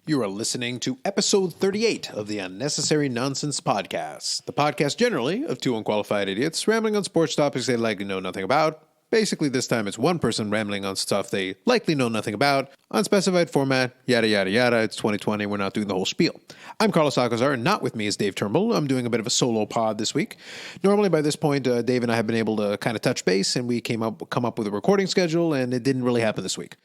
You are listening to episode 38 of the Unnecessary Nonsense Podcast, the podcast generally of two unqualified idiots rambling on sports topics they likely know nothing about. Basically, this time it's one person rambling on stuff they likely know nothing about, unspecified format, yada yada yada. It's 2020, we're not doing the whole spiel. I'm Carlos Alcazar, and not with me is Dave Turnbull. I'm doing a bit of a solo pod this week. Normally by this point, Dave and I have been able to kind of touch base, and we come up with a recording schedule, and it didn't really happen this week.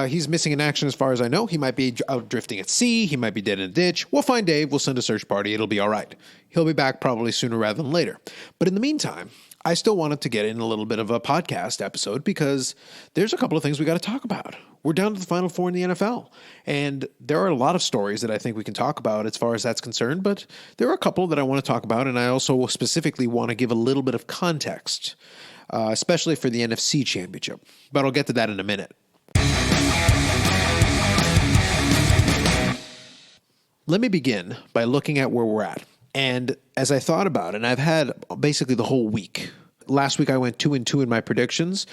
He's missing in action as far as I know. He might be out drifting at sea. He might be dead in a ditch. We'll find Dave. We'll send a search party. It'll be all right. He'll be back probably sooner rather than later. But in the meantime, I still wanted to get in a little bit of a podcast episode because there's a couple of things we got to talk about. We're down to the Final Four in the NFL, and there are a lot of stories that I think we can talk about as far as that's concerned, but there are a couple that I want to talk about, and I also specifically want to give a little bit of context, especially for the NFC Championship. But I'll get to that in a minute. Let me begin by looking at where we're at. And as I thought about it, and I've had basically the whole week. Last week I went 2-2 in my predictions,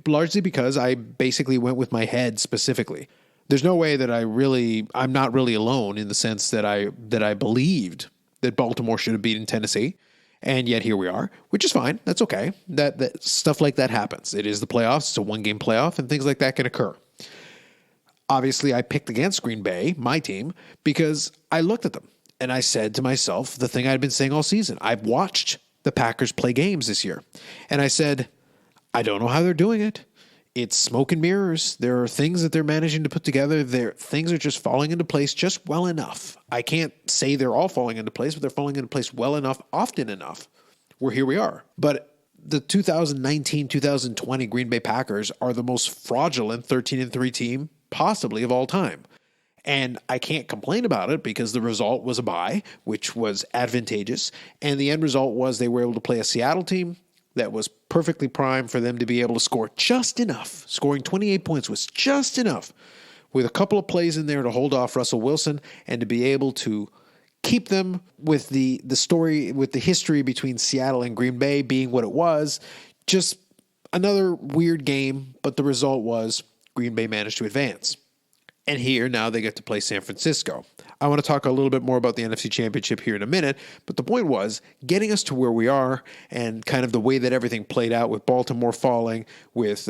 largely because I basically went with my head specifically. There's no way that I'm not really alone in the sense that I believed that Baltimore should have beaten Tennessee. And yet here we are, which is fine. That's okay. That stuff like that happens. It is the playoffs. It's a one-game playoff, and things like that can occur. Obviously, I picked against Green Bay, my team, because I looked at them and I said to myself the thing I'd been saying all season. I've watched the Packers play games this year, and I said, I don't know how they're doing it. It's smoke and mirrors. There are things that they're managing to put together. Things are just falling into place just well enough. I can't say they're all falling into place, but they're falling into place well enough, often enough, where here we are. But the 2019-2020 Green Bay Packers are the most fraudulent 13-3 team possibly of all time. And I can't complain about it because the result was a bye, which was advantageous. And the end result was they were able to play a Seattle team that was perfectly primed for them to be able to score just enough. Scoring 28 points was just enough with a couple of plays in there to hold off Russell Wilson and to be able to keep them with the story, with the history between Seattle and Green Bay being what it was. Just another weird game, but the result was Green Bay managed to advance. And here, now they get to play San Francisco. I want to talk a little bit more about the NFC Championship here in a minute, but the point was getting us to where we are and kind of the way that everything played out with Baltimore falling, with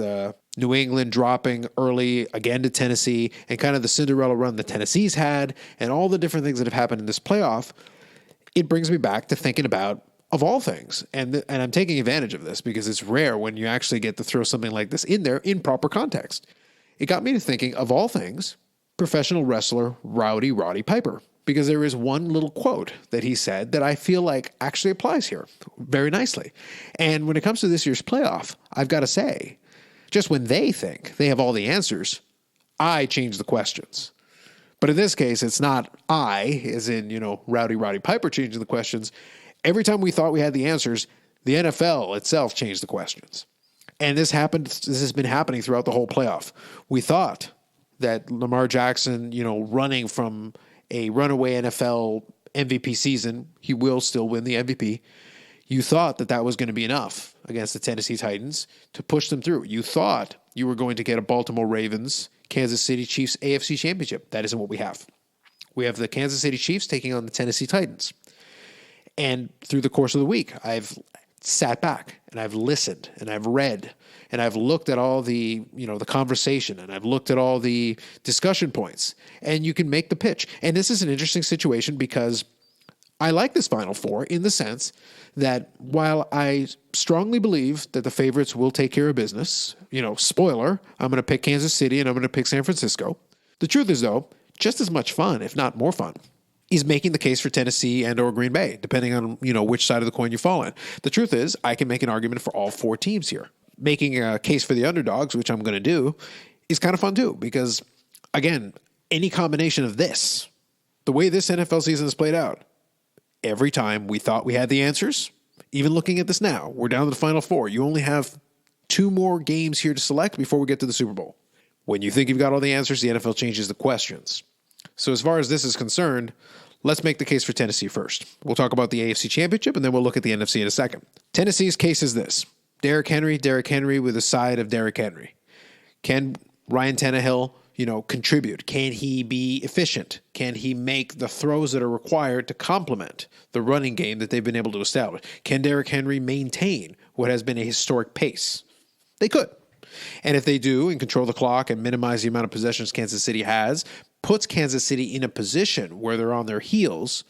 New England dropping early again to Tennessee, and kind of the Cinderella run that Tennessee's had, and all the different things that have happened in this playoff. It brings me back to thinking about, of all things, and I'm taking advantage of this because it's rare when you actually get to throw something like this in there in proper context. It got me to thinking, of all things, professional wrestler Roddy Piper, because there is one little quote that he said that I feel like actually applies here very nicely. And when it comes to this year's playoff, I've got to say, just when they think they have all the answers, I change the questions. But in this case, it's not I, as in, Roddy Piper changing the questions. Every time we thought we had the answers, the NFL itself changed the questions. And this has been happening throughout the whole playoff. We thought that Lamar Jackson, running from a runaway NFL MVP season, he will still win the MVP. You thought that was going to be enough against the Tennessee Titans to push them through. You thought you were going to get a Baltimore Ravens, Kansas City Chiefs AFC Championship. That isn't what we have. We have the Kansas City Chiefs taking on the Tennessee Titans. And through the course of the week, I've sat back and I've listened and I've read and I've looked at all the, the conversation, and I've looked at all the discussion points, and you can make the pitch. And this is an interesting situation because I like this Final Four in the sense that while I strongly believe that the favorites will take care of business, spoiler, I'm going to pick Kansas City and I'm going to pick San Francisco. The truth is, though, just as much fun, if not more fun, is making the case for Tennessee and or Green Bay, depending on, which side of the coin you fall in. The truth is, I can make an argument for all four teams here. Making a case for the underdogs, which I'm going to do, is kind of fun too, because, again, any combination of this, the way this NFL season has played out, every time we thought we had the answers, even looking at this now, we're down to the Final Four. You only have 2 more games here to select before we get to the Super Bowl. When you think you've got all the answers, the NFL changes the questions. So as far as this is concerned, let's make the case for Tennessee first. We'll talk about the AFC Championship, and then we'll look at the NFC in a second. Tennessee's case is this. Derrick Henry with a side of Derrick Henry. Can Ryan Tannehill contribute? Can he be efficient? Can he make the throws that are required to complement the running game that they've been able to establish? Can Derrick Henry maintain what has been a historic pace? They could. And if they do and control the clock and minimize the amount of possessions Kansas City has, puts Kansas City in a position where they're on their heels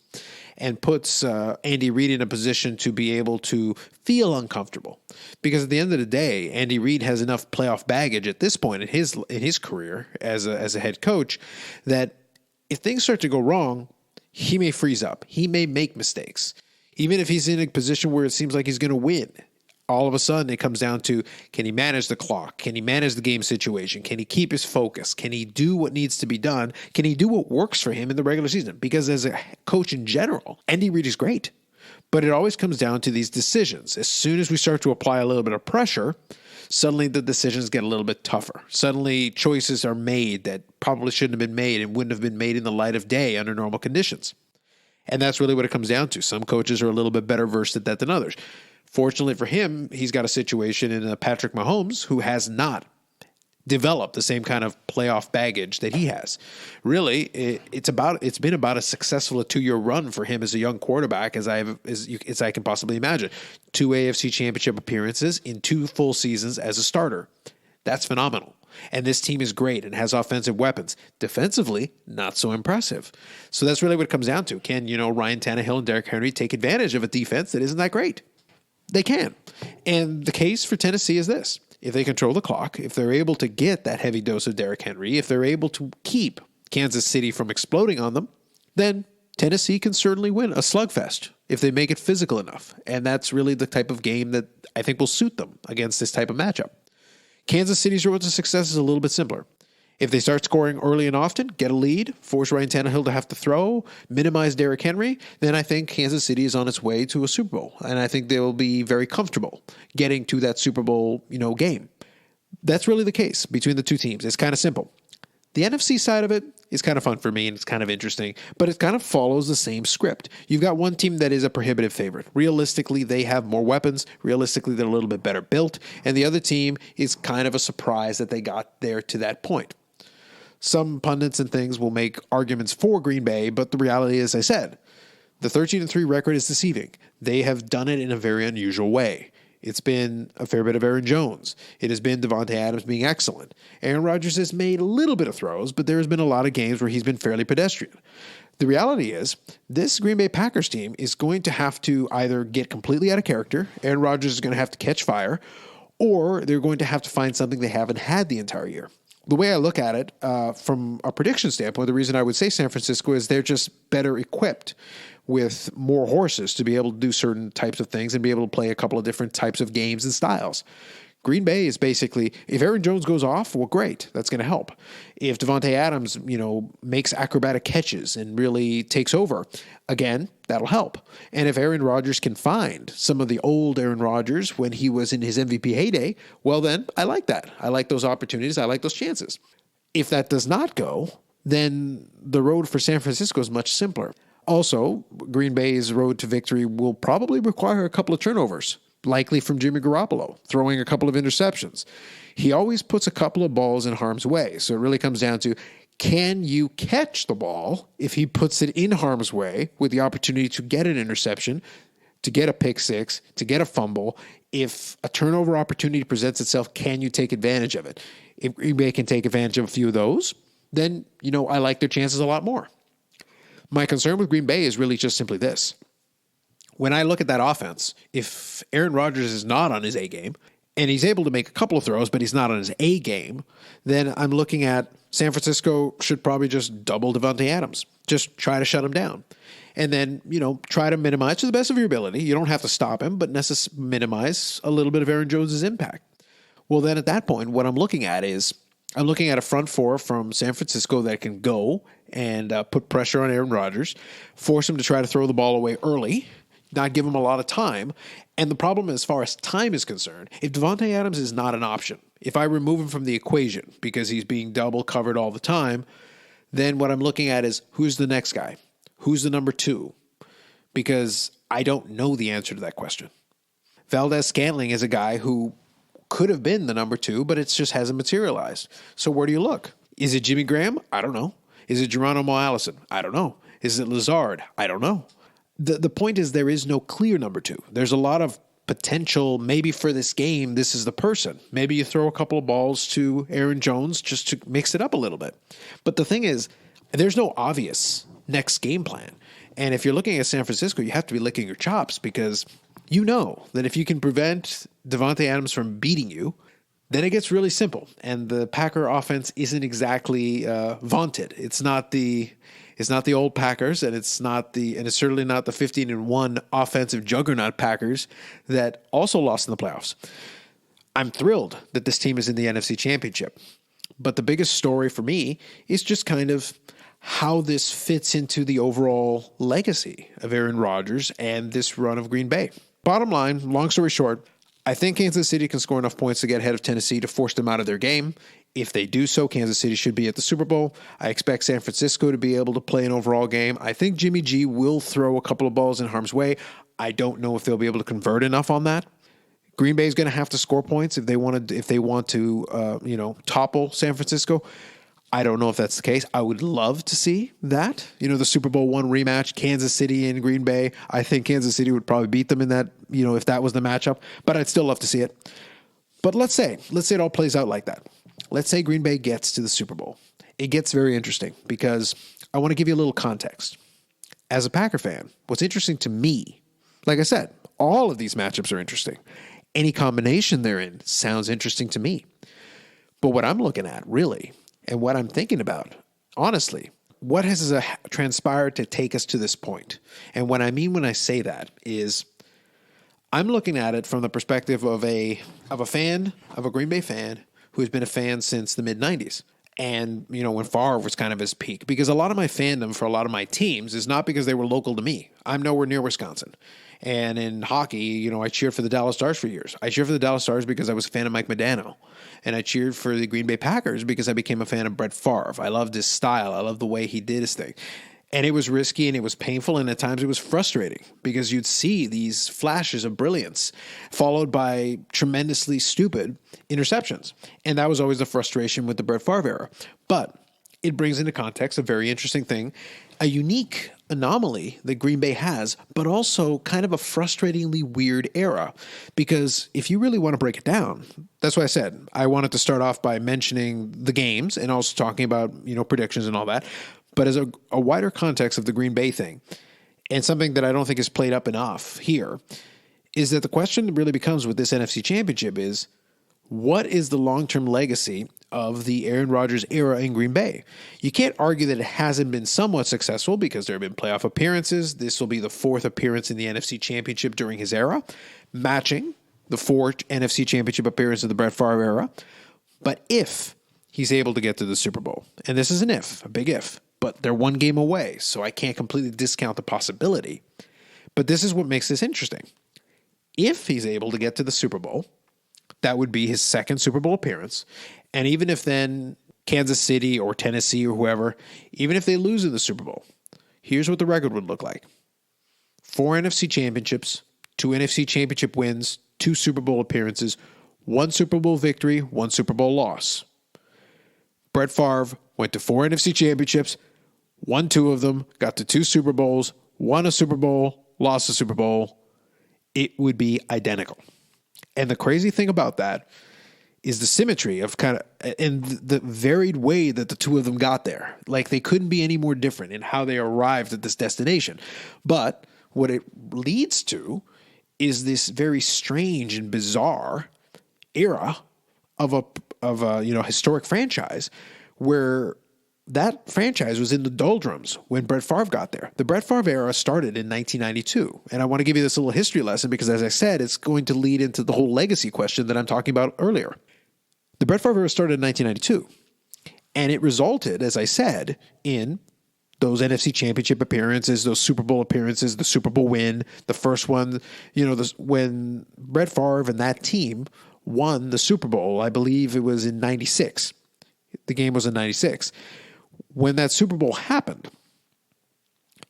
and puts Andy Reid in a position to be able to feel uncomfortable. Because at the end of the day, Andy Reid has enough playoff baggage at this point in his career as a head coach that if things start to go wrong, he may freeze up. He may make mistakes. Even if he's in a position where it seems like he's going to win, all of a sudden it comes down to, can he manage the clock? Can he manage the game situation? Can he keep his focus? Can he do what needs to be done? Can he do what works for him in the regular season? Because as a coach in general, Andy Reid is great. But it always comes down to these decisions. As soon as we start to apply a little bit of pressure, suddenly the decisions get a little bit tougher. Suddenly choices are made that probably shouldn't have been made and wouldn't have been made in the light of day under normal conditions. And that's really what it comes down to. Some coaches are a little bit better versed at that than others. Fortunately for him, he's got a situation in Patrick Mahomes who has not developed the same kind of playoff baggage that he has. Really, it's been about as successful a 2-year run for him as a young quarterback as I can possibly imagine. 2 AFC Championship appearances in 2 full seasons as a starter. That's phenomenal. And this team is great and has offensive weapons. Defensively, not so impressive. So that's really what it comes down to. Can, Ryan Tannehill and Derrick Henry take advantage of a defense that isn't that great? They can. And the case for Tennessee is this. If they control the clock, if they're able to get that heavy dose of Derrick Henry, if they're able to keep Kansas City from exploding on them, then Tennessee can certainly win a slugfest if they make it physical enough. And that's really the type of game that I think will suit them against this type of matchup. Kansas City's road to success is a little bit simpler. If they start scoring early and often, get a lead, force Ryan Tannehill to have to throw, minimize Derrick Henry, then I think Kansas City is on its way to a Super Bowl. And I think they will be very comfortable getting to that Super Bowl, game. That's really the case between the two teams. It's kind of simple. The NFC side of it is kind of fun for me and it's kind of interesting, but it kind of follows the same script. You've got one team that is a prohibitive favorite. Realistically, they have more weapons. Realistically, they're a little bit better built. And the other team is kind of a surprise that they got there to that point. Some pundits and things will make arguments for Green Bay, but the reality is, I said, the 13-3 record is deceiving. They have done it in a very unusual way. It's been a fair bit of Aaron Jones. It has been Davante Adams being excellent. Aaron Rodgers has made a little bit of throws, but there has been a lot of games where he's been fairly pedestrian. The reality is, this Green Bay Packers team is going to have to either get completely out of character, Aaron Rodgers is going to have to catch fire, or they're going to have to find something they haven't had the entire year. The way I look at it, from a prediction standpoint, the reason I would say San Francisco is they're just better equipped with more horses to be able to do certain types of things and be able to play a couple of different types of games and styles. Green Bay is basically, if Aaron Jones goes off, well, great. That's going to help. If Davante Adams, makes acrobatic catches and really takes over, again, that'll help. And if Aaron Rodgers can find some of the old Aaron Rodgers when he was in his MVP heyday, well, then I like that. I like those opportunities. I like those chances. If that does not go, then the road for San Francisco is much simpler. Also, Green Bay's road to victory will probably require a couple of turnovers, likely from Jimmy Garoppolo, throwing a couple of interceptions. He always puts a couple of balls in harm's way. So it really comes down to, can you catch the ball if he puts it in harm's way with the opportunity to get an interception, to get a pick six, to get a fumble? If a turnover opportunity presents itself, can you take advantage of it? If Green Bay can take advantage of a few of those, then, I like their chances a lot more. My concern with Green Bay is really just simply this. When I look at that offense, if Aaron Rodgers is not on his A game, and he's able to make a couple of throws, but he's not on his A game, then I'm looking at San Francisco should probably just double Davante Adams. Just try to shut him down. And then, try to minimize to the best of your ability. You don't have to stop him, but minimize a little bit of Aaron Jones' impact. Well, then at that point, what I'm looking at is, I'm looking at a front four from San Francisco that can go and put pressure on Aaron Rodgers, force him to try to throw the ball away early, not give him a lot of time. And the problem as far as time is concerned, if Davante Adams is not an option, if I remove him from the equation because he's being double covered all the time, then what I'm looking at is, who's the next guy? Who's the number 2? Because I don't know the answer to that question. Valdez-Scantling is a guy who could have been the number 2, but it just hasn't materialized. So where do you look? Is it Jimmy Graham? I don't know. Is it Geronimo Allison? I don't know. Is it Lazard? I don't know. The point is there is no clear number two. There's a lot of potential, maybe for this game, this is the person. Maybe you throw a couple of balls to Aaron Jones just to mix it up a little bit. But the thing is, there's no obvious next game plan. And if you're looking at San Francisco, you have to be licking your chops because you know that if you can prevent Devontae Adams from beating you, then it gets really simple. And the Packer offense isn't exactly vaunted. It's not the old Packers, and it's certainly not the 15-1 offensive juggernaut Packers that also lost in the playoffs. I'm thrilled that this team is in the NFC Championship. But the biggest story for me is just kind of how this fits into the overall legacy of Aaron Rodgers and this run of Green Bay. Bottom line, long story short, I think Kansas City can score enough points to get ahead of Tennessee to force them out of their game. If they do so, Kansas City should be at the Super Bowl. I expect San Francisco to be able to play an overall game. I think Jimmy G will throw a couple of balls in harm's way. I don't know if they'll be able to convert enough on that. Green Bay is going to have to score points if they want to topple San Francisco. I don't know if that's the case. I would love to see that. The Super Bowl I rematch, Kansas City and Green Bay. I think Kansas City would probably beat them in that, if that was the matchup. But I'd still love to see it. But let's say it all plays out like that. Let's say Green Bay gets to the Super Bowl. It gets very interesting because I want to give you a little context. As a Packer fan, what's interesting to me, like I said, all of these matchups are interesting. Any combination they're in sounds interesting to me. But what I'm looking at, really, and what I'm thinking about, honestly, what has transpired to take us to this point? And what I mean when I say that is I'm looking at it from the perspective of a Green Bay fan who has been a fan since the mid-'90s. And, when Favre was kind of his peak. Because a lot of my fandom for a lot of my teams is not because they were local to me. I'm nowhere near Wisconsin. And in hockey, I cheered for the Dallas Stars for years. I cheered for the Dallas Stars because I was a fan of Mike Modano. And I cheered for the Green Bay Packers because I became a fan of Brett Favre. I loved his style. I loved the way he did his thing. And it was risky and it was painful and at times it was frustrating because you'd see these flashes of brilliance followed by tremendously stupid interceptions. And that was always the frustration with the Brett Favre era. But it brings into context a very interesting thing, a unique anomaly that Green Bay has, but also kind of a frustratingly weird era. Because if you really want to break it down, that's why I said I wanted to start off by mentioning the games and also talking about, predictions and all that. But as a wider context of the Green Bay thing, and something that I don't think is played up enough here, is that the question really becomes with this NFC Championship is, what is the long-term legacy of the Aaron Rodgers era in Green Bay? You can't argue that it hasn't been somewhat successful because there have been playoff appearances. This will be the fourth appearance in the NFC Championship during his era, matching the four NFC Championship appearances of the Brett Favre era. But if he's able to get to the Super Bowl, and this is an if, a big if, but they're one game away, so I can't completely discount the possibility. But this is what makes this interesting. If he's able to get to the Super Bowl, that would be his second Super Bowl appearance. And even if then Kansas City or Tennessee or whoever, even if they lose in the Super Bowl, here's what the record would look like. 4 NFC championships, 2 NFC championship wins, 2 Super Bowl appearances, 1 Super Bowl victory, 1 Super Bowl loss. Brett Favre went to 4 NFC championships, won 2 of them, got to 2 Super Bowls, won a Super Bowl, lost a Super Bowl. It would be identical. And the crazy thing about that is the symmetry of and the varied way that the two of them got there. Like they couldn't be any more different in how they arrived at this destination. But what it leads to is this very strange and bizarre era of a historic franchise where that franchise was in the doldrums when Brett Favre got there. The Brett Favre era started in 1992. And I want to give you this little history lesson because, as I said, it's going to lead into the whole legacy question that I'm talking about earlier. The Brett Favre era started in 1992. And it resulted, as I said, in those NFC championship appearances, those Super Bowl appearances, the Super Bowl win, the first one, when Brett Favre and that team won the Super Bowl, I believe it was in 96. The game was in 96. When that Super Bowl happened,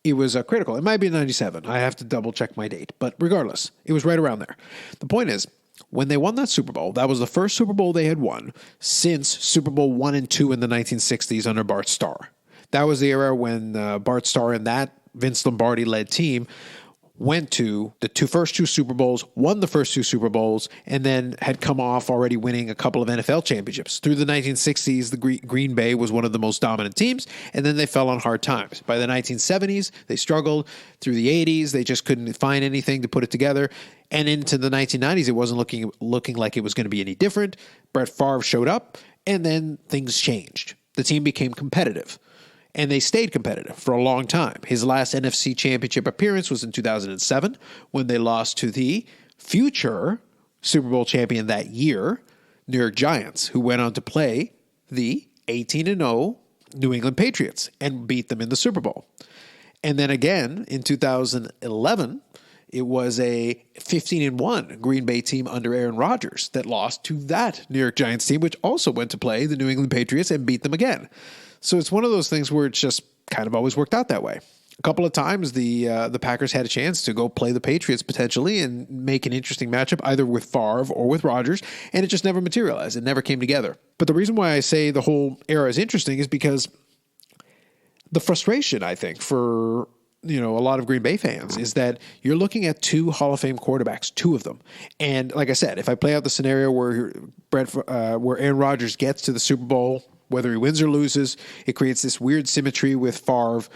it was critical. It might be 97. I have to double check my date. But regardless, it was right around there. The point is, when they won that Super Bowl, that was the first Super Bowl they had won since Super Bowl 1 and 2 in the 1960s under Bart Starr. That was the era when Bart Starr and that Vince Lombardi-led team went to the first two Super Bowls, won the first two Super Bowls, and then had come off already winning a couple of NFL championships. Through the 1960s, the Green Bay was one of the most dominant teams, and then they fell on hard times. By the 1970s, they struggled. Through the 80s, they just couldn't find anything to put it together. And into the 1990s, it wasn't looking like it was going to be any different. Brett Favre showed up, and then things changed. The team became competitive. And they stayed competitive for a long time. His last NFC Championship appearance was in 2007 when they lost to the future Super Bowl champion that year, New York Giants, who went on to play the 18-0 New England Patriots and beat them in the Super Bowl. And then again in 2011, it was a 15-1 Green Bay team under Aaron Rodgers that lost to that New York Giants team, which also went to play the New England Patriots and beat them again. So it's one of those things where it's just kind of always worked out that way. A couple of times the Packers had a chance to go play the Patriots potentially and make an interesting matchup either with Favre or with Rodgers, and it just never materialized. It never came together. But the reason why I say the whole era is interesting is because the frustration, I think, for a lot of Green Bay fans is that you're looking at two Hall of Fame quarterbacks, two of them. And like I said, if I play out the scenario where Aaron Rodgers gets to the Super Bowl, whether he wins or loses, it creates this weird symmetry with Favre.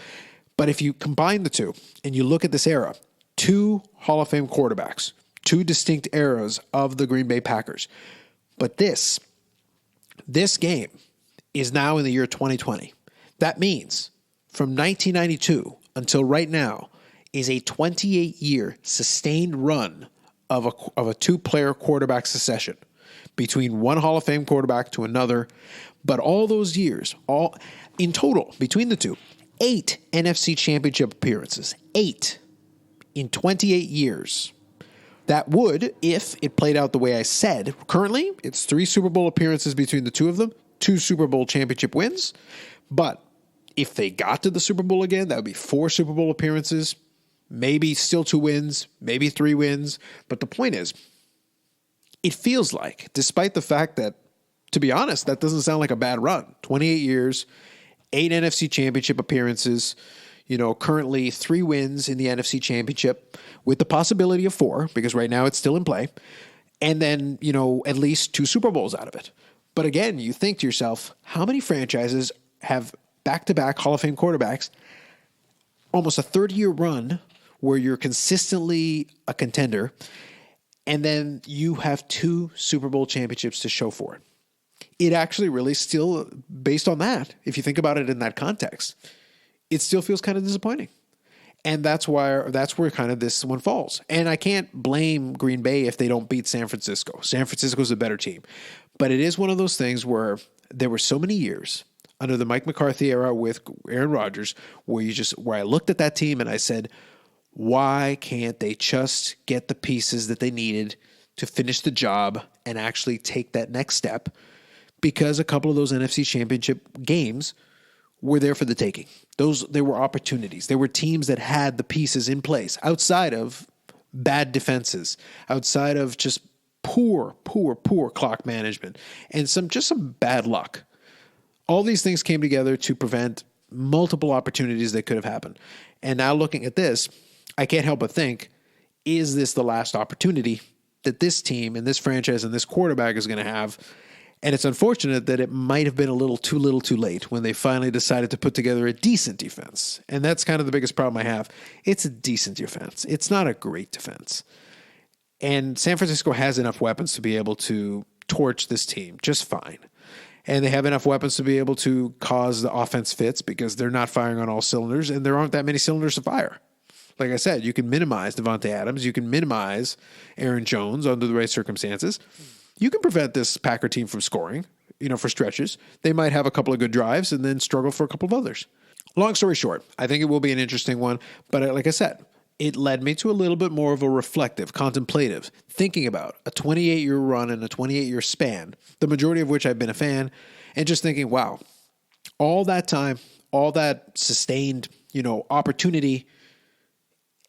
But if you combine the two and you look at this era, two Hall of Fame quarterbacks, two distinct eras of the Green Bay Packers. But this game is now in the year 2020. That means from 1992 until right now is a 28-year sustained run of a two-player quarterback succession between one Hall of Fame quarterback to another. But all those years, all in total, between the two, 8 NFC Championship appearances. 8 in 28 years. That would, if it played out the way I said, currently it's 3 Super Bowl appearances between the two of them, 2 Super Bowl championship wins. But if they got to the Super Bowl again, that would be 4 Super Bowl appearances, maybe still 2 wins, maybe 3 wins. But the point is, it feels like, despite the fact that, to be honest, that doesn't sound like a bad run. 28 years, 8 NFC Championship appearances, currently 3 wins in the NFC Championship with the possibility of 4, because right now it's still in play, and then, at least 2 Super Bowls out of it. But again, you think to yourself, how many franchises have back-to-back Hall of Fame quarterbacks, almost a 30-year run where you're consistently a contender, and then you have 2 Super Bowl championships to show for it? It actually really still, based on that, if you think about it in that context, it still feels kind of disappointing. And that's where kind of this one falls. And I can't blame Green Bay if they don't beat San Francisco. San Francisco's a better team. But it is one of those things where there were so many years under the Mike McCarthy era with Aaron Rodgers where I looked at that team and I said, why can't they just get the pieces that they needed to finish the job and actually take that next step? Because a couple of those NFC Championship games were there for the taking. There were opportunities. There were teams that had the pieces in place outside of bad defenses, outside of just poor clock management, and some bad luck. All these things came together to prevent multiple opportunities that could have happened. And now looking at this, I can't help but think, is this the last opportunity that this team and this franchise and this quarterback is going to have? And it's unfortunate that it might have been a little too late when they finally decided to put together a decent defense. And that's kind of the biggest problem I have. It's a decent defense. It's not a great defense. And San Francisco has enough weapons to be able to torch this team just fine. And they have enough weapons to be able to cause the offense fits because they're not firing on all cylinders, and there aren't that many cylinders to fire. Like I said, you can minimize Devontae Adams. You can minimize Aaron Jones under the right circumstances. You can prevent this Packer team from scoring, for stretches. They might have a couple of good drives and then struggle for a couple of others. Long story short, I think it will be an interesting one. But like I said, it led me to a little bit more of a reflective, contemplative, thinking about a 28-year run and a 28-year span, the majority of which I've been a fan, and just thinking, wow, all that time, all that sustained, opportunity,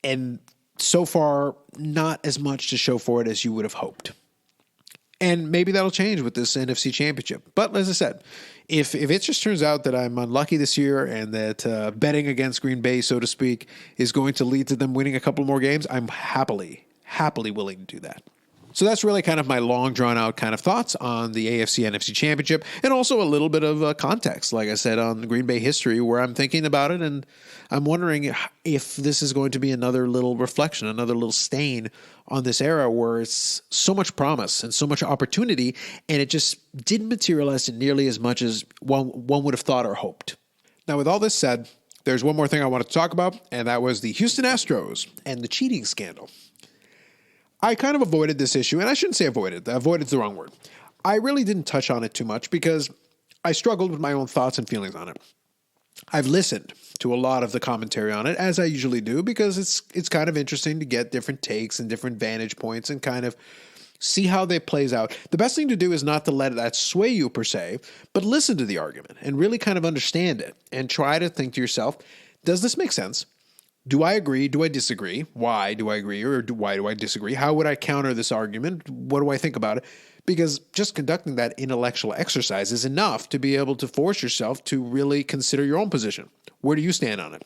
and so far not as much to show for it as you would have hoped. And maybe that'll change with this NFC Championship. But as I said, if it just turns out that I'm unlucky this year and that betting against Green Bay, so to speak, is going to lead to them winning a couple more games, I'm happily willing to do that. So that's really kind of my long, drawn-out kind of thoughts on the AFC-NFC Championship, and also a little bit of context, like I said, on Green Bay history, where I'm thinking about it, and I'm wondering if this is going to be another little reflection, another little stain on this era where it's so much promise and so much opportunity, and it just didn't materialize in nearly as much as one would have thought or hoped. Now, with all this said, there's one more thing I wanted to talk about, and that was the Houston Astros and the cheating scandal. I kind of avoided this issue, and I shouldn't say avoided. Avoided's the wrong word. I really didn't touch on it too much because I struggled with my own thoughts and feelings on it. I've listened to a lot of the commentary on it, as I usually do, because it's kind of interesting to get different takes and different vantage points and kind of see how they plays out. The best thing to do is not to let that sway you per se, but listen to the argument and really kind of understand it and try to think to yourself, does this make sense? Do I agree? Do I disagree? Why do I agree or why do I disagree? How would I counter this argument? What do I think about it? Because just conducting that intellectual exercise is enough to be able to force yourself to really consider your own position. Where do you stand on it?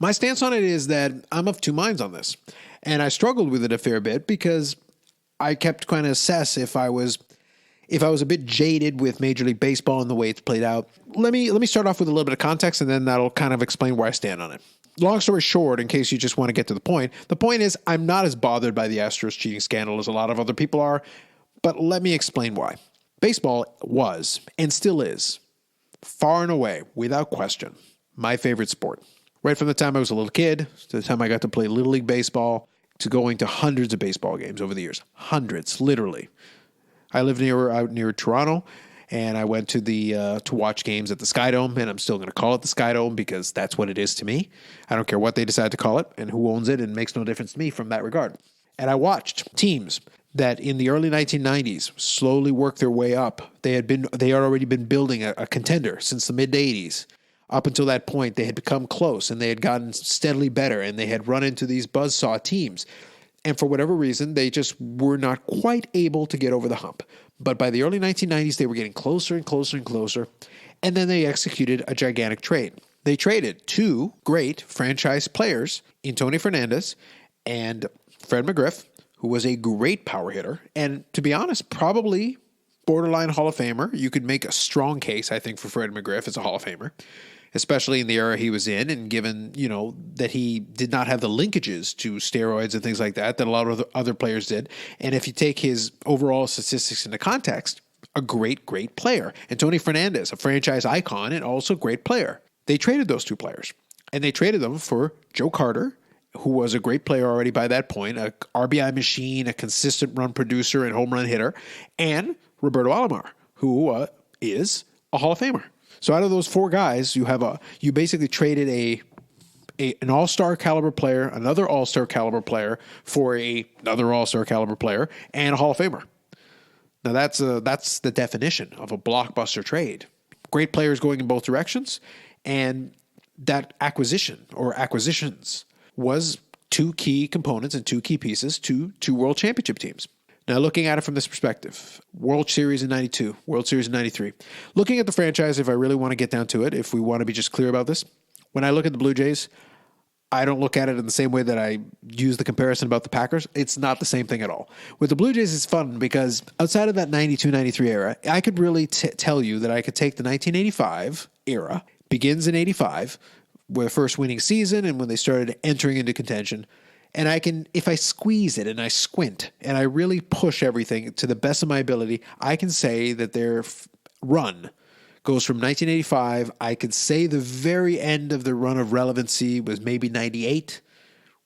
My stance on it is that I'm of two minds on this. And I struggled with it a fair bit because I kept trying to assess if I was a bit jaded with Major League Baseball and the way it's played out. Let me start off with a little bit of context, and then that'll kind of explain where I stand on it. Long story short, in case you just want to get to the point is I'm not as bothered by the Astros cheating scandal as a lot of other people are, but let me explain why. Baseball was, and still is, far and away, without question, my favorite sport. Right from the time I was a little kid, to the time I got to play Little League Baseball, to going to hundreds of baseball games over the years. Hundreds, literally. I live out near Toronto, and I went to watch games at the Sky Dome, and I'm still going to call it the Sky Dome because that's what it is to me. I don't care what they decide to call it and who owns it, and it makes no difference to me from that regard. And I watched teams that in the early 1990s slowly worked their way up. They had already been building a contender since the mid-80s. Up until that point, they had become close, and they had gotten steadily better, and they had run into these buzzsaw teams. And for whatever reason, they just were not quite able to get over the hump. But by the early 1990s, they were getting closer and closer and closer. And then they executed a gigantic trade. They traded two great franchise players in Tony Fernandez and Fred McGriff, who was a great power hitter. And to be honest, probably borderline Hall of Famer. You could make a strong case, I think, for Fred McGriff as a Hall of Famer, especially in the era he was in, and given, that he did not have the linkages to steroids and things like that a lot of other players did. And if you take his overall statistics into context, a great, great player. And Tony Fernandez, a franchise icon and also great player. They traded those two players, and they traded them for Joe Carter, who was a great player already by that point, a RBI machine, a consistent run producer and home run hitter, and Roberto Alomar, who is a Hall of Famer. So out of those four guys, you basically traded an all-star caliber player, another all-star caliber player for another all-star caliber player, and a Hall of Famer. Now that's the definition of a blockbuster trade. Great players going in both directions, and that acquisition or acquisitions was two key components and two key pieces to two world championship teams. Now, looking at it from this perspective, World Series in 92, World Series in 93. Looking at the franchise, if I really want to get down to it, if we want to be just clear about this, when I look at the Blue Jays, I don't look at it in the same way that I use the comparison about the Packers. It's not the same thing at all. With the Blue Jays, it's fun because outside of that 92-93 era, I could really tell you that I could take the 1985 era, begins in 85, their first winning season and when they started entering into contention. And I can, if I squeeze it and I squint and I really push everything to the best of my ability, I can say that their run goes from 1985. I could say the very end of the run of relevancy was maybe 98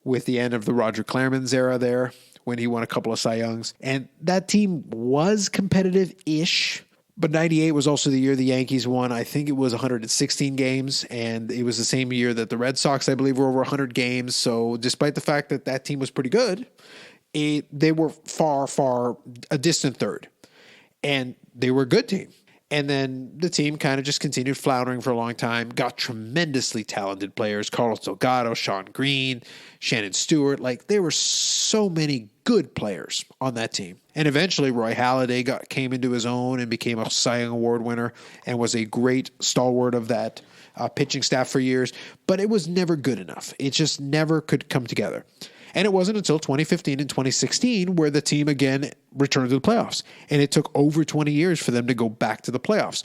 with the end of the Roger Clemens era there when he won a couple of Cy Youngs. And that team was competitive-ish. But 98 was also the year the Yankees won, I think it was 116 games, and it was the same year that the Red Sox, I believe, were over 100 games. So despite the fact that that team was pretty good, they were far, far a distant third. And they were a good team. And then the team kind of just continued floundering for a long time, got tremendously talented players, Carlos Delgado, Sean Green, Shannon Stewart. Like, there were so many good players on that team. And eventually Roy Halladay came into his own and became a Cy Young Award winner and was a great stalwart of that pitching staff for years. But it was never good enough. It just never could come together. And it wasn't until 2015 and 2016 where the team again returned to the playoffs. And it took over 20 years for them to go back to the playoffs.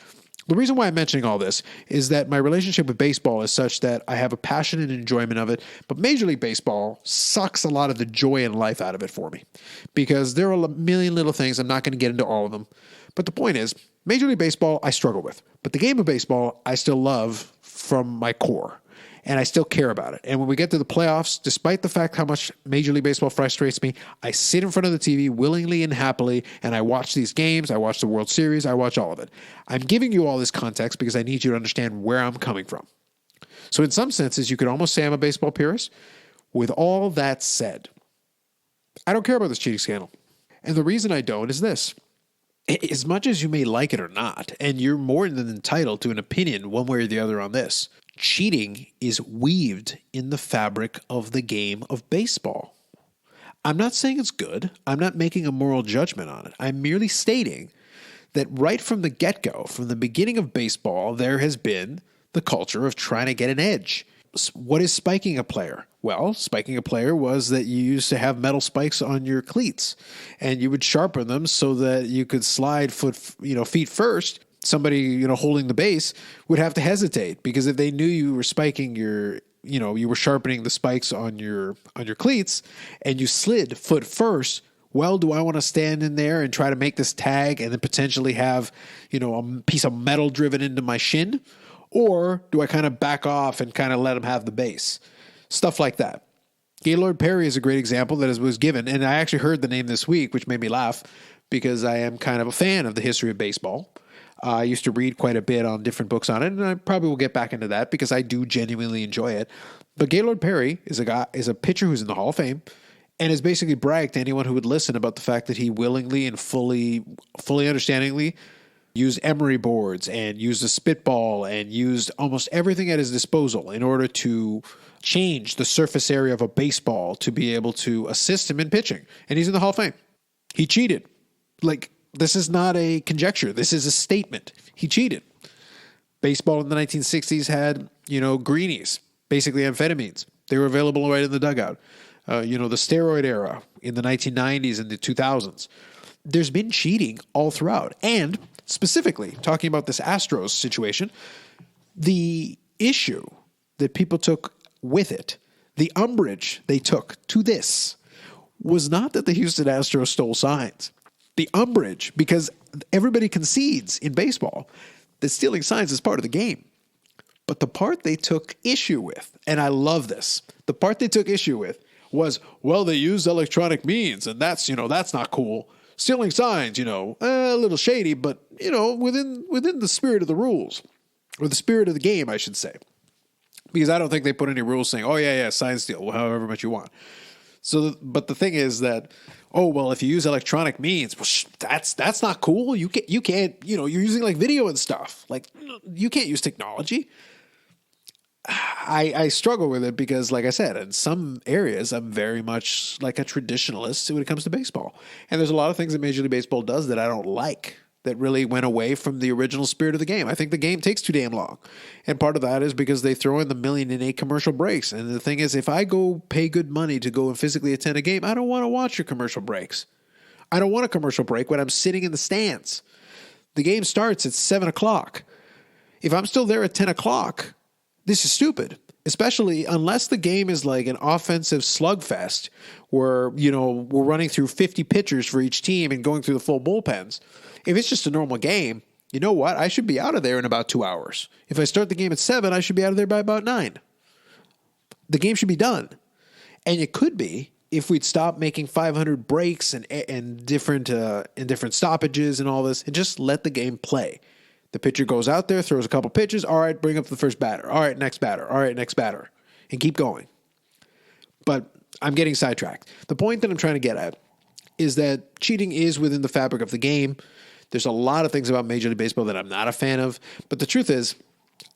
The reason why I'm mentioning all this is that my relationship with baseball is such that I have a passion and enjoyment of it, but Major League Baseball sucks a lot of the joy and life out of it for me because there are a million little things. I'm not going to get into all of them. But the point is, Major League Baseball, I struggle with. But the game of baseball, I still love from my core. And I still care about it. And when we get to the playoffs, despite the fact how much Major League Baseball frustrates me, I sit in front of the TV willingly and happily, and I watch these games. I watch the World Series. I watch all of it. I'm giving you all this context because I need you to understand where I'm coming from. So in some senses, you could almost say I'm a baseball purist. With all that said, I don't care about this cheating scandal. And the reason I don't is this. As much as you may like it or not, and you're more than entitled to an opinion one way or the other on this, cheating is weaved in the fabric of the game of baseball. I'm not saying it's good. I'm not making a moral judgment on it. I'm merely stating that right from the get-go, from the beginning of baseball, there has been the culture of trying to get an edge. What is spiking a player? Well, spiking a player was that you used to have metal spikes on your cleats, and you would sharpen them so that you could slide feet first. Somebody, holding the base would have to hesitate because if they knew you were spiking you were sharpening the spikes on your cleats and you slid foot first, well, do I want to stand in there and try to make this tag and then potentially have, a piece of metal driven into my shin? Or do I kind of back off and kind of let him have the base? Stuff like that. Gaylord Perry is a great example that was given. And I actually heard the name this week, which made me laugh because I am kind of a fan of the history of baseball. I used to read quite a bit on different books on it, and I probably will get back into that because I do genuinely enjoy it. But Gaylord Perry is a pitcher who's in the Hall of Fame and has basically bragged to anyone who would listen about the fact that he willingly and fully understandingly used emery boards and used a spitball and used almost everything at his disposal in order to change the surface area of a baseball to be able to assist him in pitching. And he's in the Hall of Fame. He cheated. This is not a conjecture. This is a statement. He cheated. Baseball in the 1960s had, greenies, basically amphetamines. They were available right in the dugout. The steroid era in the 1990s and the 2000s. There's been cheating all throughout. And specifically, talking about this Astros situation, the issue that people took with it, the umbrage they took to this, was not that the Houston Astros stole signs. The umbrage, because everybody concedes in baseball that stealing signs is part of the game. But the part they took issue with, and I love this, the part they took issue with was, well, they used electronic means, and that's not cool. Stealing signs, a little shady, but, within the spirit of the rules, or the spirit of the game, I should say. Because I don't think they put any rules saying, oh, yeah, sign steal, however much you want. But the thing is that, oh, well, if you use electronic means, well, that's not cool. You can't, you're using like video and stuff. Like, you can't use technology. I struggle with it because, like I said, in some areas, I'm very much like a traditionalist when it comes to baseball. And there's a lot of things that Major League Baseball does that I don't like, that really went away from the original spirit of the game. I think the game takes too damn long. And part of that is because they throw in the 1,000,008 commercial breaks. And the thing is, if I go pay good money to go and physically attend a game, I don't want to watch your commercial breaks. I don't want a commercial break when I'm sitting in the stands. The game starts at 7 o'clock. If I'm still there at 10 o'clock, this is stupid, especially unless the game is like an offensive slugfest where, we're running through 50 pitchers for each team and going through the full bullpens. If it's just a normal game, you know what? I should be out of there in about 2 hours. If I start the game at 7, I should be out of there by about 9. The game should be done. And it could be if we'd stop making 500 breaks and different stoppages and all this and just let the game play. The pitcher goes out there, throws a couple pitches. All right, bring up the first batter. All right, next batter. All right, next batter. And keep going. But I'm getting sidetracked. The point that I'm trying to get at is that cheating is within the fabric of the game. There's a lot of things about Major League Baseball that I'm not a fan of. But the truth is,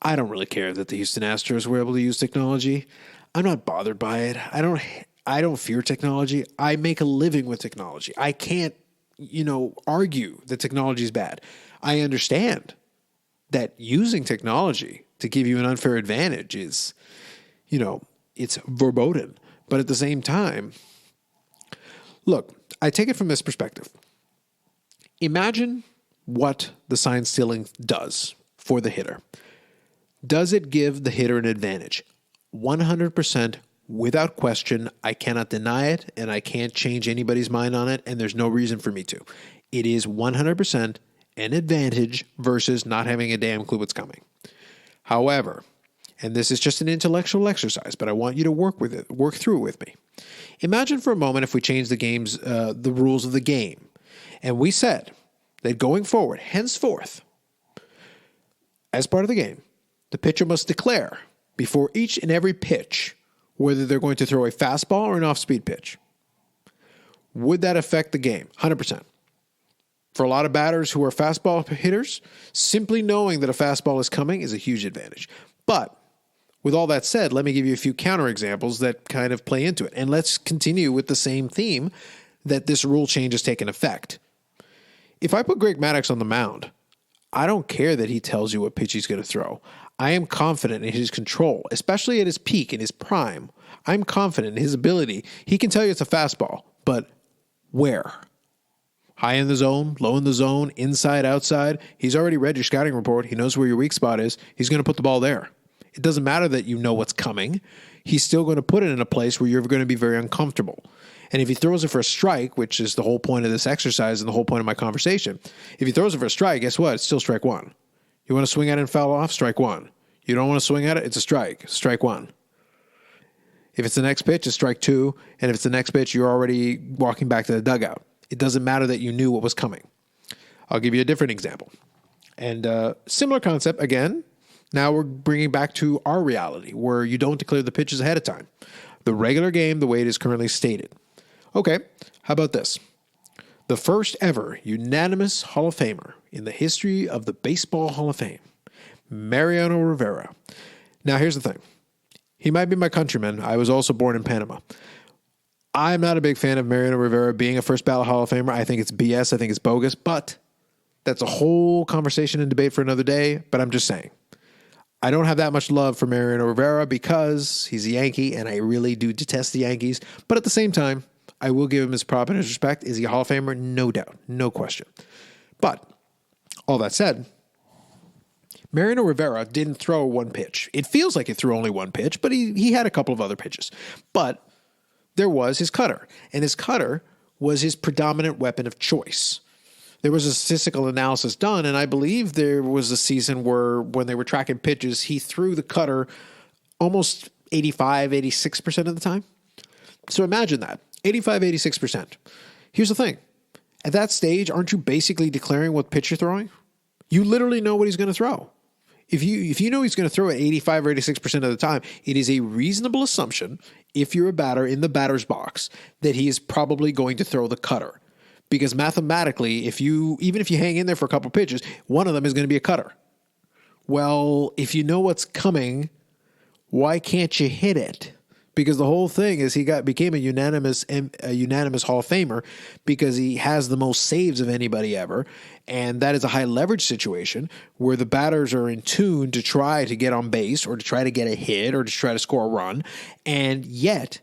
I don't really care that the Houston Astros were able to use technology. I'm not bothered by it. I don't fear technology. I make a living with technology. I can't, argue that technology is bad. I understand that using technology to give you an unfair advantage is, it's verboten. But at the same time, look, I take it from this perspective. Imagine what the sign stealing does for the hitter. Does it give the hitter an advantage? 100% without question. I cannot deny it, and I can't change anybody's mind on it, and there's no reason for me to. It is 100% an advantage versus not having a damn clue what's coming. However, and this is just an intellectual exercise, but I want you to work through it with me. Imagine for a moment if we change the rules of the game, and we said that going forward, henceforth, as part of the game, the pitcher must declare before each and every pitch whether they're going to throw a fastball or an off-speed pitch. Would that affect the game? 100%. For a lot of batters who are fastball hitters, simply knowing that a fastball is coming is a huge advantage. But with all that said, let me give you a few counterexamples that kind of play into it. And let's continue with the same theme that this rule change has taken effect. If I put Greg Maddux on the mound, I don't care that he tells you what pitch he's going to throw. I am confident in his control, especially at his peak, in his prime. I'm confident in his ability. He can tell you it's a fastball, but where? High in the zone, low in the zone, inside, outside. He's already read your scouting report. He knows where your weak spot is. He's going to put the ball there. It doesn't matter that you know what's coming. He's still going to put it in a place where you're going to be very uncomfortable. And if he throws it for a strike, which is the whole point of this exercise and the whole point of my conversation, if he throws it for a strike, guess what? It's still strike one. You want to swing at it and foul off? Strike one. You don't want to swing at it? It's a strike. Strike one. If it's the next pitch, it's strike two. And if it's the next pitch, you're already walking back to the dugout. It doesn't matter that you knew what was coming. I'll give you a different example. And similar concept, again, now we're bringing back to our reality where you don't declare the pitches ahead of time. The regular game, the way it is currently stated. Okay, how about this? The first ever unanimous Hall of Famer in the history of the Baseball Hall of Fame, Mariano Rivera. Now, here's the thing. He might be my countryman. I was also born in Panama. I'm not a big fan of Mariano Rivera being a first ballot Hall of Famer. I think it's BS. I think it's bogus. But that's a whole conversation and debate for another day. But I'm just saying. I don't have that much love for Mariano Rivera because he's a Yankee, and I really do detest the Yankees. But at the same time, I will give him his prop and his respect. Is he a Hall of Famer? No doubt. No question. But all that said, Mariano Rivera didn't throw one pitch. It feels like he threw only one pitch, but he had a couple of other pitches. But there was his cutter, and his cutter was his predominant weapon of choice. There was a statistical analysis done, and I believe there was a season where when they were tracking pitches, he threw the cutter almost 85, 86% of the time. So imagine that, 85, 86%. Here's the thing. At that stage, aren't you basically declaring what pitch you're throwing? You literally know what he's going to throw. If you know he's going to throw it 85 or 86% of the time, it is a reasonable assumption, if you're a batter in the batter's box, that he is probably going to throw the cutter. Because mathematically, even if you hang in there for a couple pitches, one of them is going to be a cutter. Well, if you know what's coming, why can't you hit it? Because the whole thing is he became a unanimous Hall of Famer because he has the most saves of anybody ever, and that is a high leverage situation where the batters are in tune to try to get on base or to try to get a hit or to try to score a run, and yet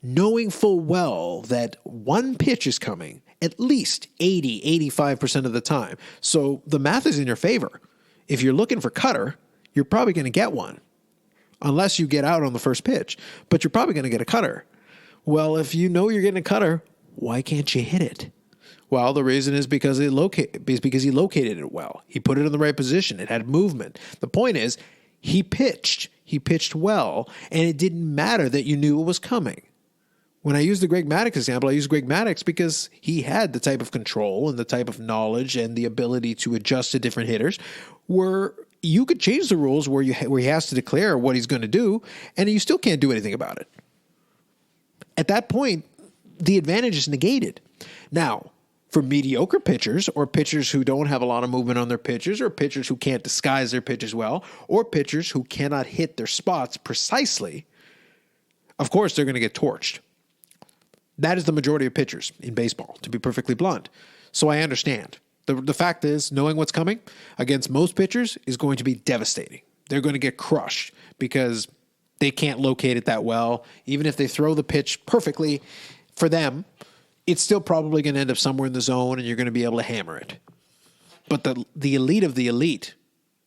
knowing full well that one pitch is coming at least 80, 85% of the time. So the math is in your favor. If you're looking for cutter, you're probably going to get one. Unless you get out on the first pitch, but you're probably going to get a cutter. Well, if you know you're getting a cutter, why can't you hit it? Well, the reason is because he located it well. He put it in the right position. It had movement. The point is, he pitched. He pitched well, and it didn't matter that you knew it was coming. When I use the Greg Maddux example, I use Greg Maddux because he had the type of control and the type of knowledge and the ability to adjust to different hitters where you could change the rules where he has to declare what he's going to do, and you still can't do anything about it. At that point, the advantage is negated. Now, For mediocre pitchers or pitchers who don't have a lot of movement on their pitches or pitchers who can't disguise their pitches well or pitchers who cannot hit their spots precisely, of course they're going to get torched. That is the majority of pitchers in baseball, to be perfectly blunt. So I understand. The fact is, knowing what's coming against most pitchers is going to be devastating. They're going to get crushed because they can't locate it that well. Even if they throw the pitch perfectly for them, it's still probably going to end up somewhere in the zone and you're going to be able to hammer it. But the elite of the elite,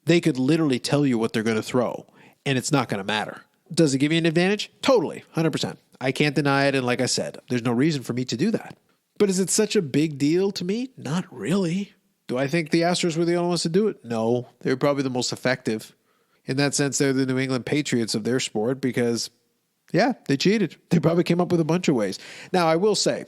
they could literally tell you what they're going to throw, and it's not going to matter. Does it give you an advantage? Totally, 100%. I can't deny it, and like I said, there's no reason for me to do that. But is it such a big deal to me? Not really. Do I think the Astros were the only ones to do it? No. They're probably the most effective. In that sense, they're the New England Patriots of their sport because, yeah, they cheated. They probably came up with a bunch of ways. Now, I will say,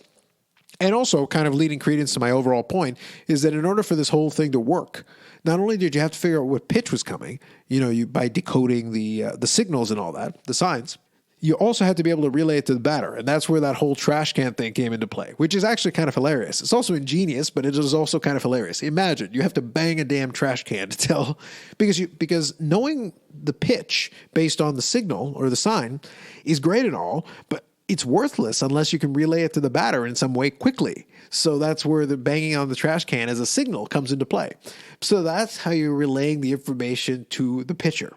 and also kind of leading credence to my overall point, is that in order for this whole thing to work, not only did you have to figure out what pitch was coming, by decoding the signals and all that, the signs, you also had to be able to relay it to the batter. And that's where that whole trash can thing came into play, which is actually kind of hilarious. It's also ingenious, but it is also kind of hilarious. Imagine you have to bang a damn trash can to tell, because knowing the pitch based on the signal or the sign is great and all, but it's worthless unless you can relay it to the batter in some way quickly. So that's where the banging on the trash can as a signal comes into play. So that's how you're relaying the information to the pitcher.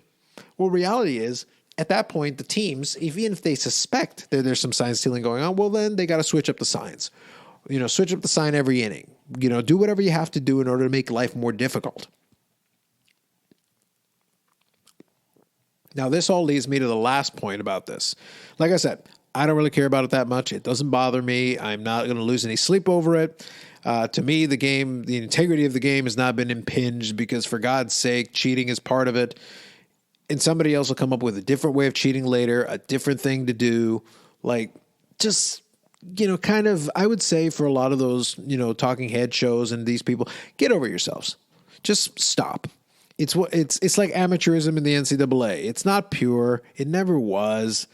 Well, reality is, at that point, the teams, even if they suspect that there's some sign stealing going on, well, then they got to switch up the signs. Switch up the sign every inning. Do whatever you have to do in order to make life more difficult. Now, this all leads me to the last point about this. Like I said, I don't really care about it that much. It doesn't bother me. I'm not going to lose any sleep over it. To me, the integrity of the game has not been impinged because, for God's sake, cheating is part of it. And somebody else will come up with a different way of cheating later, a different thing to do. I would say for a lot of those, talking head shows and these people, get over yourselves. Just stop. It's like amateurism in the NCAA. It's not pure. It never was.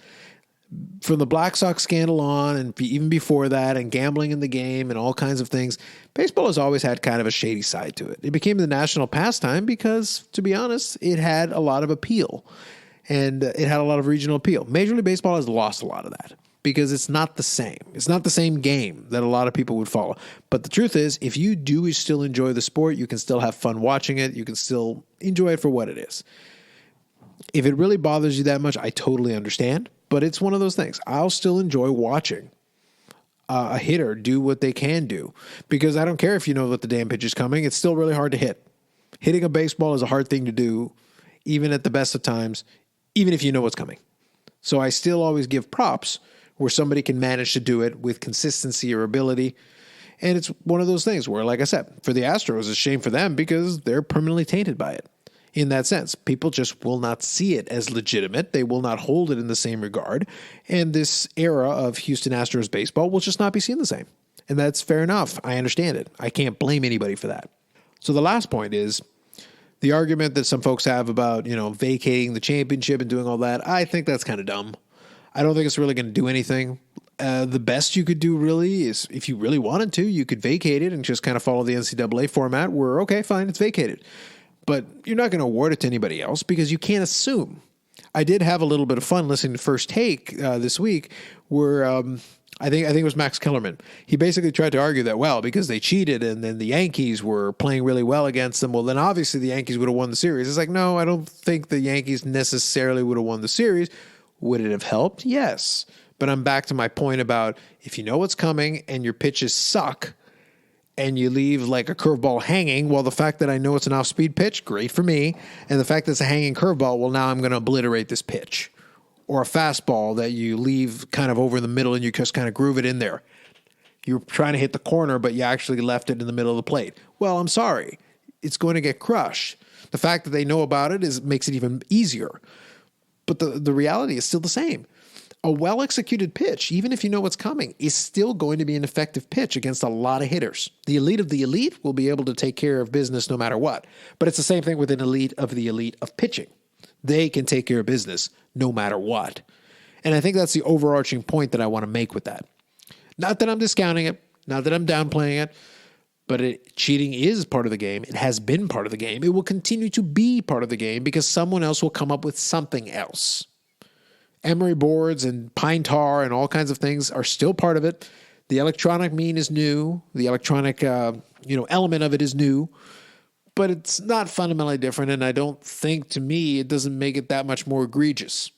From the Black Sox scandal on, and even before that, and gambling in the game and all kinds of things, baseball has always had kind of a shady side to it. It became the national pastime because, to be honest, it had a lot of appeal, and it had a lot of regional appeal. Major League Baseball has lost a lot of that because it's not the same. It's not the same game that a lot of people would follow. But the truth is, if you do still enjoy the sport, you can still have fun watching it. You can still enjoy it for what it is. If it really bothers you that much, I totally understand. But it's one of those things. I'll still enjoy watching a hitter do what they can do because I don't care if you know that the damn pitch is coming. It's still really hard to hit. Hitting a baseball is a hard thing to do, even at the best of times, even if you know what's coming. So I still always give props where somebody can manage to do it with consistency or ability. And it's one of those things where, like I said, for the Astros, it's a shame for them because they're permanently tainted by it. In that sense, people just will not see it as legitimate. They will not hold it in the same regard. And this era of Houston Astros baseball will just not be seen the same. And that's fair enough. I understand it. I can't blame anybody for that. So the last point is the argument that some folks have about, vacating the championship and doing all that. I think that's kind of dumb. I don't think it's really going to do anything. The best you could do really is, if you really wanted to, you could vacate it and just kind of follow the NCAA format where, okay, fine, it's vacated. But you're not going to award it to anybody else because you can't assume. I did have a little bit of fun listening to First Take this week where I think it was Max Kellerman. He basically tried to argue that, well, because they cheated and then the Yankees were playing really well against them, well, then obviously the Yankees would have won the series. It's like, no, I don't think the Yankees necessarily would have won the series. Would it have helped? Yes. But I'm back to my point about if you know what's coming and your pitches suck, and you leave like a curveball hanging, well, the fact that I know it's an off-speed pitch, great for me. And the fact that it's a hanging curveball, well, now I'm going to obliterate this pitch. Or a fastball that you leave kind of over in the middle and you just kind of groove it in there. You're trying to hit the corner, but you actually left it in the middle of the plate. Well, I'm sorry. It's going to get crushed. The fact that they know about it makes it even easier. But the reality is still the same. A well-executed pitch, even if you know what's coming, is still going to be an effective pitch against a lot of hitters. The elite of the elite will be able to take care of business no matter what. But it's the same thing with an elite of the elite of pitching. They can take care of business no matter what. And I think that's the overarching point that I want to make with that. Not that I'm discounting it, not that I'm downplaying it, But cheating is part of the game. It has been part of the game. It will continue to be part of the game because someone else will come up with something else. Emery boards and pine tar and all kinds of things are still part of it. The electronic mean is new. The electronic element of it is new. But it's not fundamentally different, and I don't think, to me, it doesn't make it that much more egregious.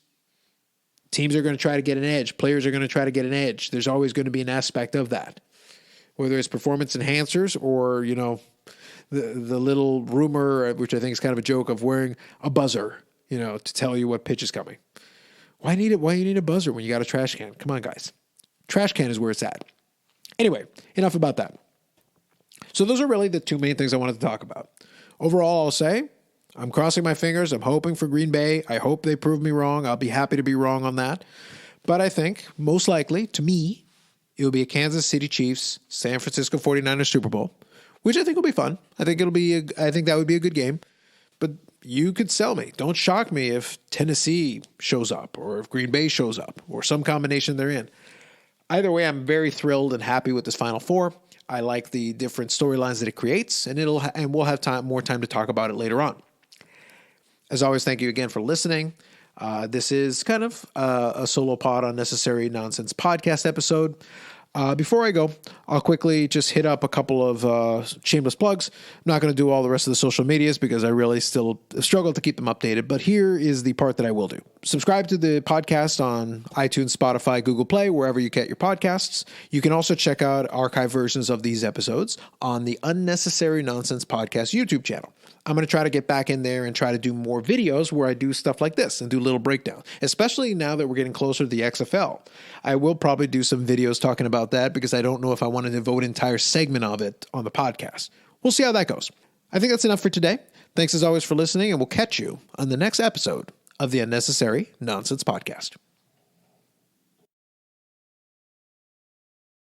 Teams are going to try to get an edge. Players are going to try to get an edge. There's always going to be an aspect of that. Whether it's performance enhancers or, the little rumor, which I think is kind of a joke, of wearing a buzzer, to tell you what pitch is coming. Why need it? Why you need a buzzer when you got a trash can? Come on, guys. Trash can is where it's at. Anyway, enough about that. So those are really the two main things I wanted to talk about. Overall, I'll say I'm crossing my fingers. I'm hoping for Green Bay. I hope they prove me wrong. I'll be happy to be wrong on that. But I think most likely, to me, it will be a Kansas City Chiefs, San Francisco 49ers Super Bowl, which I think will be fun. I think that would be a good game. But you could sell me. Don't shock me if Tennessee shows up or if Green Bay shows up or some combination they're in. Either way, I'm very thrilled and happy with this Final Four. I like the different storylines that it creates, and we'll have more time to talk about it later on. As always, thank you again for listening. This is kind of a solo pod unnecessary nonsense podcast episode. Before I go, I'll quickly just hit up a couple of shameless plugs. I'm not going to do all the rest of the social medias because I really still struggle to keep them updated, but here is the part that I will do. Subscribe to the podcast on iTunes, Spotify, Google Play, wherever you get your podcasts. You can also check out archive versions of these episodes on the Unnecessary Nonsense Podcast YouTube channel. I'm going to try to get back in there and try to do more videos where I do stuff like this and do little breakdowns, especially now that we're getting closer to the XFL. I will probably do some videos talking about that because I don't know if I want to devote an entire segment of it on the podcast. We'll see how that goes. I think that's enough for today. Thanks as always for listening, and we'll catch you on the next episode of the Unnecessary Nonsense Podcast.